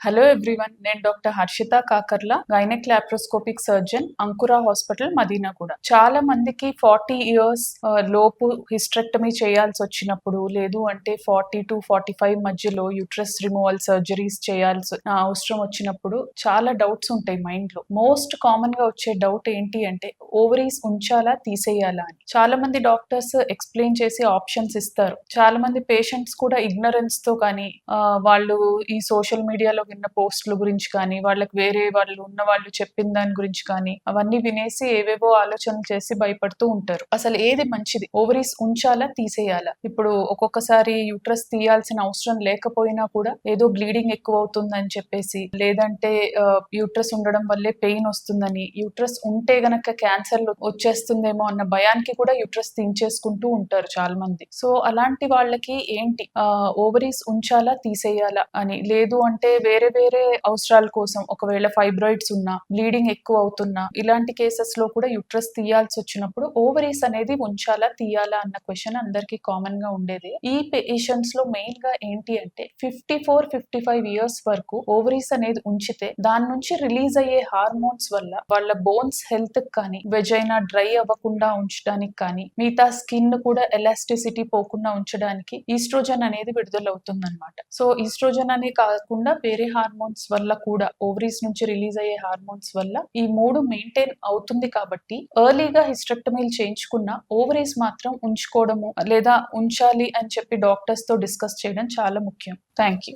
Hello everyone, నేను doctor Harshitha Kakarla, gynaec laparoscopic surgeon, Ankura hospital, Madinaguda. చాలా మందికి 40 ఇయర్స్ లోపు హిస్టరెక్టమీ చేయాల్సి వచ్చినప్పుడు, లేదు అంటే 40 to 45 మధ్యలో యూట్రస్ రిమూవల్ సర్జరీస్ చేయాల్సి అవసరం వచ్చినప్పుడు చాలా డౌట్స్ ఉంటాయి మైండ్ లో. మోస్ట్ కామన్ గా వచ్చే డౌట్ ఏంటి అంటే ఓవరీస్ ఉంచాలా తీసేయాలా అని. చాలా మంది డాక్టర్స్ ఎక్స్ప్లెయిన్ చేసి ఆప్షన్స్ ఇస్తారు. చాలా మంది పేషెంట్స్ కూడా ఇగ్నరెన్స్ తో కానీ వాళ్ళు ఈ సోషల్ మీడియాలో విన్న పోస్టుల గురించి కానీ, వాళ్ళకి వేరే వాళ్ళు ఉన్న వాళ్ళు చెప్పిన దాని గురించి కానీ అవన్నీ వినేసి ఏవేవో ఆలోచనలు చేసి భయపడుతూ ఉంటారు. అసలు ఏది మంచిది, ఓవరీస్ ఉంచాలా తీసేయాలా? ఇప్పుడు ఒక్కొక్కసారి యూట్రస్ తీయాల్సిన అవసరం లేకపోయినా కూడా ఏదో బ్లీడింగ్ ఎక్కువ అవుతుందని చెప్పేసి, లేదంటే యూట్రస్ ఉండడం వల్లే పెయిన్ వస్తుందని, యూట్రస్ ఉంటే గనక క్యాన్సర్ వచ్చేస్తుందేమో అన్న భయానికి కూడా యూట్రస్ తీయించేసుకుంటూ ఉంటారు చాలా మంది. సో అలాంటి వాళ్ళకి ఏంటి, ఓవరీస్ ఉంచాలా తీసేయాలా అని, లేదు అంటే వేరే వేరే అవసరాల కోసం ఒకవేళ ఫైబ్రాయిడ్స్ ఉన్నా, బ్లీడింగ్ ఎక్కువ అవుతున్నా, ఇలాంటి కేసెస్ లో కూడా యూట్రస్ తీయాల్సి వచ్చినప్పుడు ఓవరీస్ అనేది ఉంచాలా తీయాలా అన్న క్వశ్చన్ అందరికి కామన్ గా ఉండేది. ఈ పేషెంట్స్ లో మెయిన్ గా ఏంటి అంటే 54-55 ఇయర్స్ వరకు ఓవరీస్ అనేది ఉంచితే దాని నుంచి రిలీజ్ అయ్యే హార్మోన్స్ వల్ల వాళ్ళ బోన్స్ హెల్త్ కానీ, వెజైనా డ్రై అవ్వకుండా ఉంచడానికి కానీ, మిగతా స్కిన్ కూడా ఎలాస్టిసిటీ పోకుండా ఉంచడానికి ఈస్ట్రోజన్ అనేది విడుదలవుతుంది అనమాట. సో ఈస్ట్రోజన్ అనే కాకుండా వేరే హార్మోన్స్ వల్ల కూడా, ఓవరీస్ నుంచి రిలీజ్ అయ్యే హార్మోన్స్ వల్ల ఈ మూడు మెయింటైన్ అవుతుంది. కాబట్టి ఎర్లీగా హిస్టెక్టమీలు చేయించుకున్న ఓవరీస్ మాత్రం ఉంచుకోవడము లేదా ఉంచాలి అని చెప్పి డాక్టర్స్ తో డిస్కస్ చేయడం చాలా ముఖ్యం. Thank you.